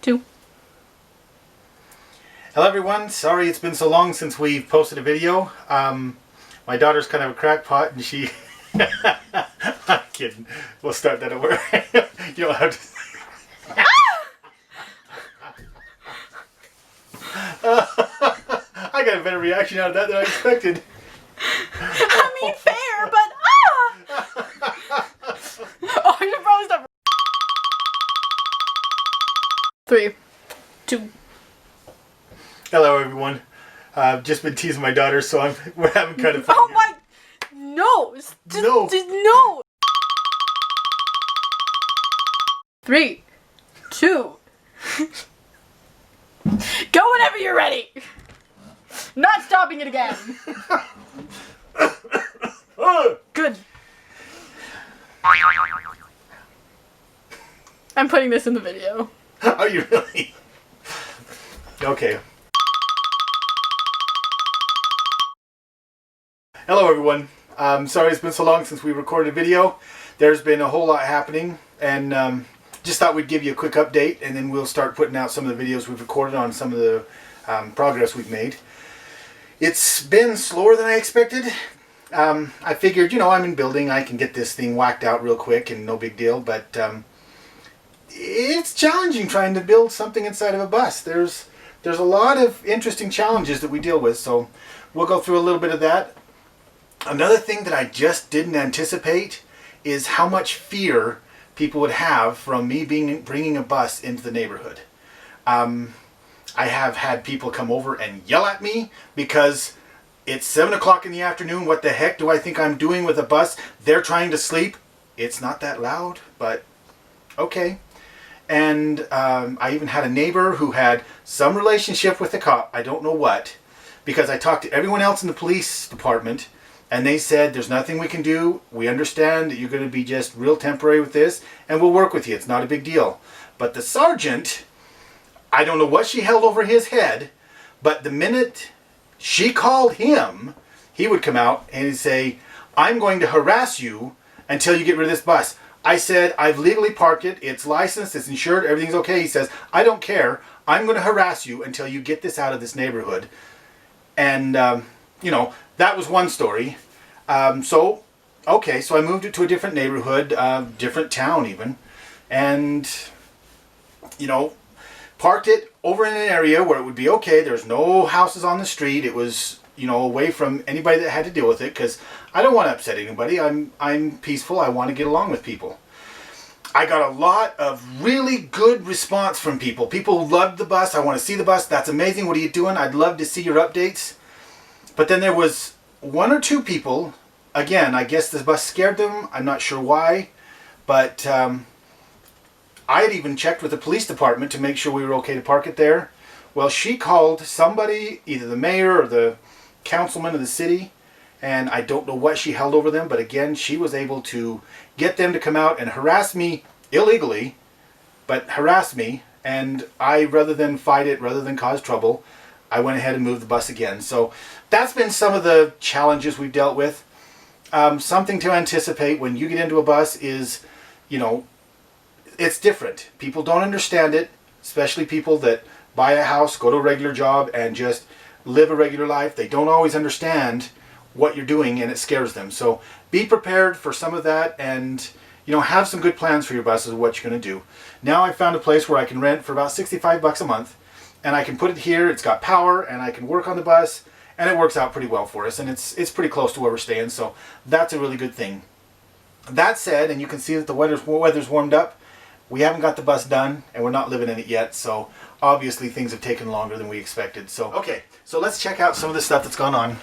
2. Hello everyone, sorry it's been so long since we've posted a video. My daughter's kind of a crackpot and she... I'm kidding. We'll start that over. You don't have to... I got a better reaction out of that than I expected. I mean, fair, but oh, I should probably stop. 3, 2. Hello everyone. I've just been teasing my daughter, so we're having kind of fun. Oh my! No! No. No! 3, 2. Go whenever you're ready. Not stopping it again. Good. I'm putting this in the video. Are you really? Okay. Hello everyone. Sorry it's been so long since we recorded a video. There's been a whole lot happening, and just thought we'd give you a quick update, and then we'll start putting out some of the videos we've recorded on some of the progress we've made. It's been slower than I expected. I figured, you know, I'm in building, I can get this thing whacked out real quick and no big deal, but it's challenging trying to build something inside of a bus. There's a lot of interesting challenges that we deal with, so we'll go through a little bit of that. Another thing that I just didn't anticipate is how much fear people would have from me bringing a bus into the neighborhood. I have had people come over and yell at me because it's 7 o'clock in the afternoon. What the heck do I think I'm doing with a bus? They're trying to sleep. It's not that loud, but okay. And I even had a neighbor who had some relationship with the cop. I don't know what, because I talked to everyone else in the police department, and they said, there's nothing we can do. We understand that you're going to be just real temporary with this, and we'll work with you. It's not a big deal. But the sergeant, I don't know what she held over his head, but the minute she called him, he would come out and he'd say, I'm going to harass you until you get rid of this bus. I said, I've legally parked it. It's licensed. It's insured. Everything's okay. He says, I don't care. I'm going to harass you until you get this out of this neighborhood. And, you know, that was one story. So I moved it to a different neighborhood, different town even, and, you know, parked it over in an area where it would be okay. There's no houses on the street. It was, you know, away from anybody that had to deal with it, because I don't want to upset anybody. I'm peaceful. I want to get along with people. I got a lot of really good response from people. People loved the bus. I want to see the bus. That's amazing. What are you doing? I'd love to see your updates. But then there was 1 or 2 people, again, I guess the bus scared them. I'm not sure why, but I had even checked with the police department to make sure we were okay to park it there. Well, she called somebody, either the mayor or the councilman of the city, and I don't know what she held over them, but again, she was able to get them to come out and harass me illegally, but harass me, and I, rather than fight it, rather than cause trouble, I went ahead and moved the bus again. So that's been some of the challenges we've dealt with. Something to anticipate when you get into a bus is, you know, it's different. People don't understand it, especially people that buy a house, go to a regular job, and just live a regular life. They don't always understand what you're doing, and it scares them. So be prepared for some of that, and, you know, have some good plans for your buses of what you're going to do. Now I found a place where I can rent for about $65 a month, and I can put it here. It's got power, and I can work on the bus, and it works out pretty well for us, and it's pretty close to where we're staying, so that's a really good thing. That said, and you can see that the weather's warmed up, we haven't got the bus done, and we're not living in it yet, so obviously things have taken longer than we expected. So okay, so let's check out some of the stuff that's gone on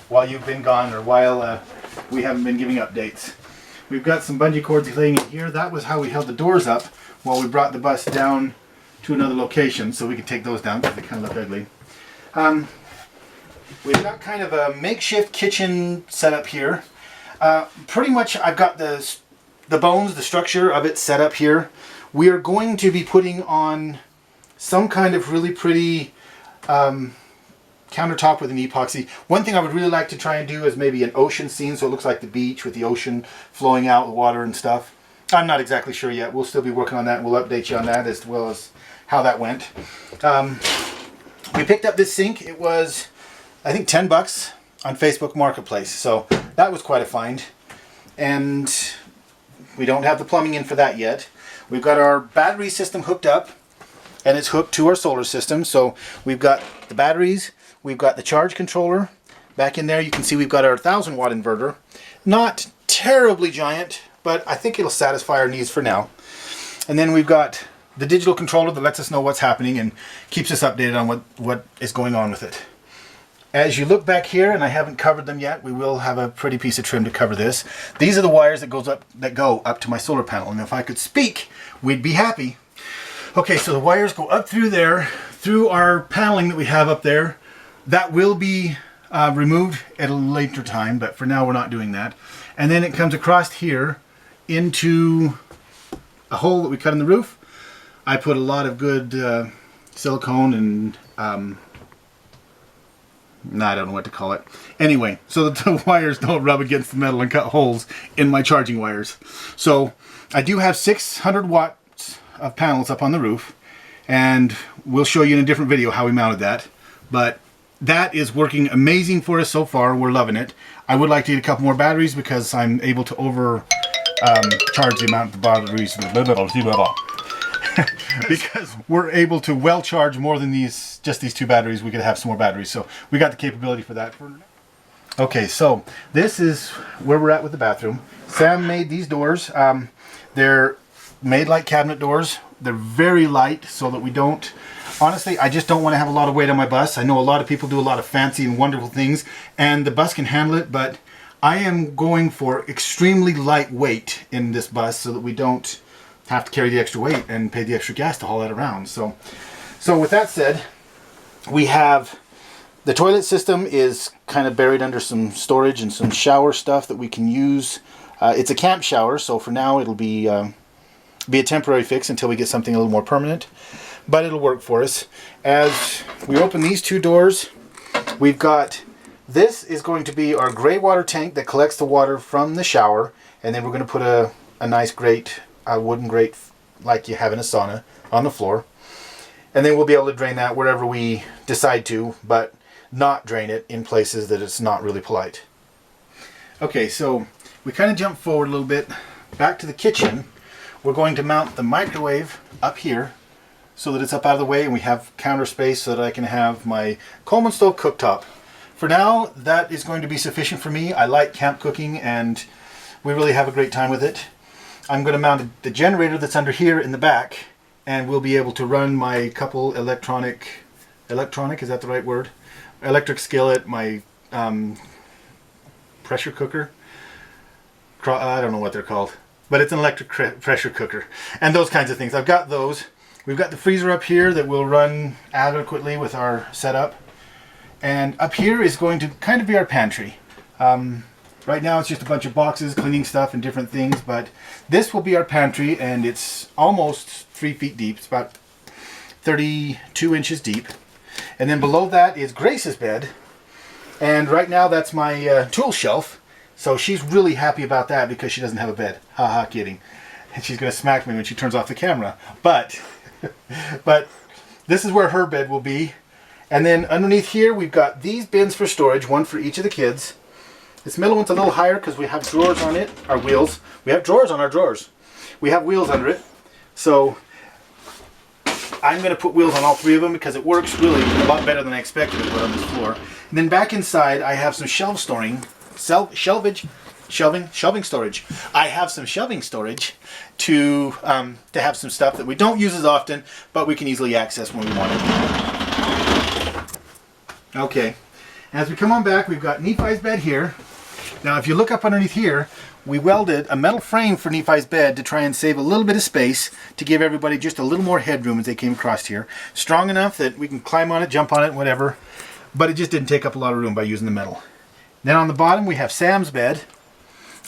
while you've been gone, or while we haven't been giving updates. We've got some bungee cords laying in here. That was how we held the doors up while we brought the bus down to another location, so we could take those down because they kind of look ugly. We've got kind of a makeshift kitchen set up here. Pretty much I've got the bones, the structure of it set up here. We are going to be putting on some kind of really pretty countertop with an epoxy. One thing I would really like to try and do is maybe an ocean scene, so it looks like the beach with the ocean flowing out, the water and stuff. I'm not exactly sure yet. We'll still be working on that, and we'll update you on that, as well as how that went. We picked up this sink. It was, I think, 10 bucks on Facebook Marketplace. So that was quite a find. And we don't have the plumbing in for that yet. We've got our battery system hooked up, and it's hooked to our solar system. So we've got the batteries, we've got the charge controller. Back in there you can see we've got our 1000 watt inverter. Not terribly giant, but I think it'll satisfy our needs for now. And then we've got the digital controller that lets us know what's happening and keeps us updated on what is going on with it. As you look back here, and I haven't covered them yet, we will have a pretty piece of trim to cover this. These are the wires that go up to my solar panel, and if I could speak, we'd be happy. Okay, so the wires go up through there, through our paneling that we have up there. That will be removed at a later time, but for now we're not doing that. And then it comes across here into a hole that we cut in the roof. I put a lot of good silicone and I don't know what to call it. Anyway, so that the wires don't rub against the metal and cut holes in my charging wires. So I do have 600 watts of panels up on the roof, and we'll show you in a different video how we mounted that. But that is working amazing for us so far. We're loving it. I would like to get a couple more batteries because I'm able to charge the amount of the batteries. Because we're able to well charge more than just these two batteries. We could have some more batteries, so we got the capability for that. Okay, so this is where we're at with the bathroom. Sam made these doors. They're made like cabinet doors. They're very light so that we don't, honestly, I just don't want to have a lot of weight on my bus. I know a lot of people do a lot of fancy and wonderful things, and the bus can handle it, but I am going for extremely light weight in this bus so that we don't have to carry the extra weight and pay the extra gas to haul that around. So with that said, we have the toilet system is kind of buried under some storage and some shower stuff that we can use. It's a camp shower, so for now it'll be a temporary fix until we get something a little more permanent, but it'll work for us. As we open these two doors, we've got, this is going to be our gray water tank that collects the water from the shower, and then we're going to put a nice grate, a wooden grate like you have in a sauna, on the floor. And then we'll be able to drain that wherever we decide to, but not drain it in places that it's not really polite. Okay, so we kind of jump forward a little bit back to the kitchen. We're going to mount the microwave up here so that it's up out of the way and we have counter space so that I can have my Coleman stove cooktop. For now, that is going to be sufficient for me. I like camp cooking and we really have a great time with it. I'm going to mount the generator that's under here in the back, and we'll be able to run my couple electronic, is that the right word? Electric skillet, my pressure cooker. I don't know what they're called, but it's an electric pressure cooker and those kinds of things. I've got those. We've got the freezer up here that will run adequately with our setup. And up here is going to kind of be our pantry. Right now it's just a bunch of boxes, cleaning stuff and different things, but this will be our pantry, and it's almost 3 feet deep. It's about 32 inches deep. And then below that is Grace's bed, and right now that's my tool shelf. So she's really happy about that because she doesn't have a bed. Ha ha, kidding. And she's going to smack me when she turns off the camera. But this is where her bed will be. And then underneath here we've got these bins for storage, one for each of the kids. This middle one's a little higher because we have drawers on it, our wheels. We have drawers on our drawers. We have wheels under it. So I'm going to put wheels on all 3 of them because it works really a lot better than I expected it would on this floor. And then back inside I have some shelving storage. I have some shelving storage to have some stuff that we don't use as often, but we can easily access when we want it. Okay, as we come on back, we've got Nephi's bed here. Now if you look up underneath here, we welded a metal frame for Nephi's bed to try and save a little bit of space to give everybody just a little more headroom as they came across here. Strong enough that we can climb on it, jump on it, whatever, but it just didn't take up a lot of room by using the metal. Then on the bottom we have Sam's bed,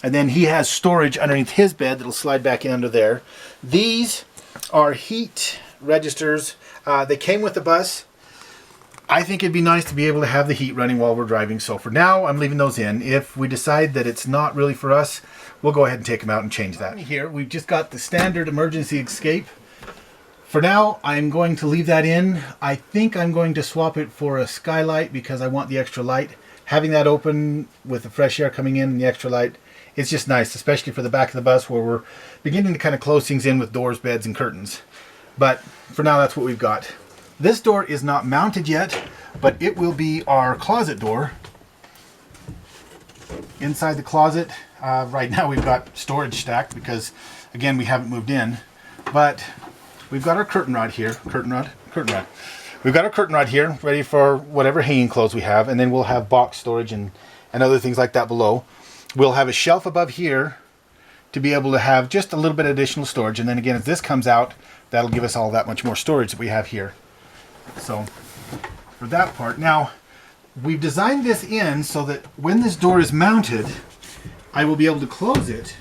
and then he has storage underneath his bed that'll slide back in under there. These are heat registers. They came with the bus. I think it'd be nice to be able to have the heat running while we're driving, so for now I'm leaving those in. If we decide that it's not really for us, we'll go ahead and take them out and change that. Here we've just got the standard emergency escape For now, I'm going to leave that in. I think I'm going to swap it for a skylight because I want the extra light. Having that open with the fresh air coming in and the extra light, it's just nice, especially for the back of the bus where we're beginning to kind of close things in with doors, beds, and curtains. But for now, that's what we've got. This door is not mounted yet, but it will be our closet door. Inside the closet, right now we've got storage stacked because, again, we haven't moved in. But we've got our curtain rod here. Curtain rod. We've got our curtain rod here, ready for whatever hanging clothes we have, and then we'll have box storage and other things like that below. We'll have a shelf above here to be able to have just a little bit of additional storage, and then again, as this comes out, that'll give us all that much more storage that we have here. So, for that part. Now, we've designed this in so that when this door is mounted, I will be able to close it,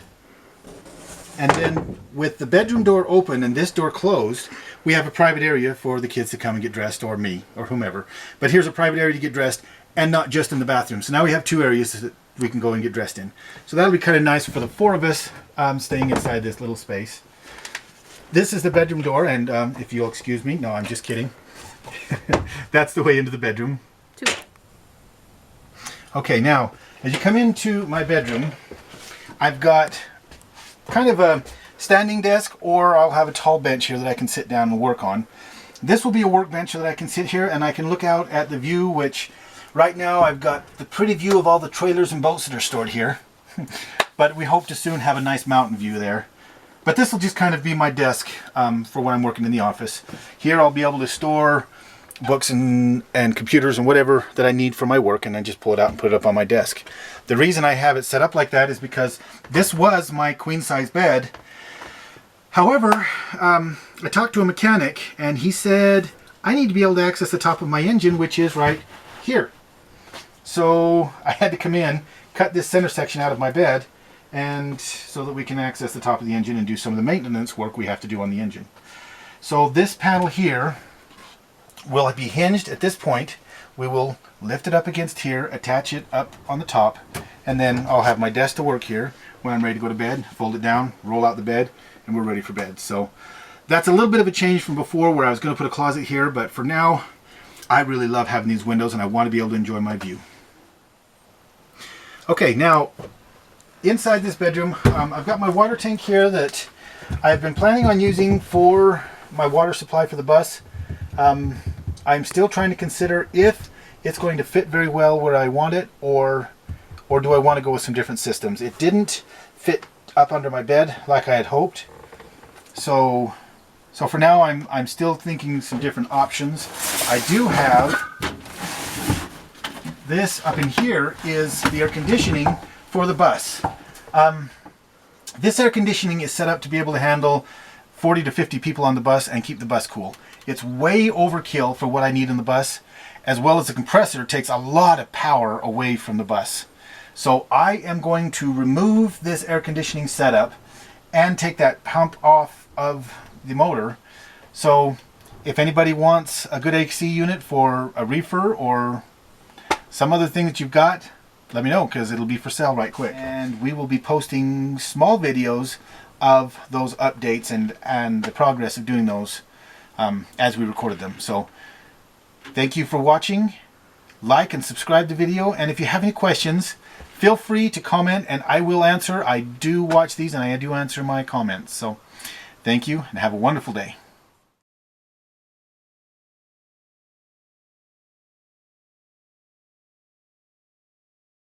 and then with the bedroom door open and this door closed, we have a private area for the kids to come and get dressed, or me, or whomever. But here's a private area to get dressed, and not just in the bathroom. So now we have 2 areas that we can go and get dressed in. So that'll be kind of nice for the 4 of us staying inside this little space. This is the bedroom door, and if you'll excuse me, no, I'm just kidding. That's the way into the bedroom. 2. Okay, now, as you come into my bedroom, I've got kind of a standing desk, or I'll have a tall bench here that I can sit down and work on. This will be a workbench so that I can sit here and I can look out at the view, which right now I've got the pretty view of all the trailers and boats that are stored here. But we hope to soon have a nice mountain view there. But this will just kind of be my desk for when I'm working in the office. Here I'll be able to store books and computers and whatever that I need for my work, and then just pull it out and put it up on my desk. The reason I have it set up like that is because this was my queen size bed. However, I talked to a mechanic and he said I need to be able to access the top of my engine, which is right here. So I had to come in, cut this center section out of my bed, and so that we can access the top of the engine and do some of the maintenance work we have to do on the engine. So this panel here will be hinged at this point. We will lift it up against here, attach it up on the top, and then I'll have my desk to work here. When I'm ready to go to bed, fold it down, roll out the bed, and we're ready for bed. So that's a little bit of a change from before where I was going to put a closet here, but for now I really love having these windows and I want to be able to enjoy my view. Okay, now inside this bedroom, I've got my water tank here that I've been planning on using for my water supply for the bus. I'm still trying to consider if it's going to fit very well where I want it, or do I want to go with some different systems. It didn't fit up under my bed like I had hoped. So for now I'm still thinking some different options. I do have this up in here is the air conditioning for the bus. This air conditioning is set up to be able to handle 40 to 50 people on the bus and keep the bus cool. It's way overkill for what I need in the bus, as well as the compressor takes a lot of power away from the bus. So I am going to remove this air conditioning setup and take that pump off of the motor. So if anybody wants a good AC unit for a reefer or some other thing that you've got, let me know, because it'll be for sale right quick. And we will be posting small videos of those updates and the progress of doing those as we recorded them. So thank you for watching. Like and subscribe to the video, and if you have any questions, feel free to comment and I will answer. I do watch these and I do answer my comments. So thank you and have a wonderful day.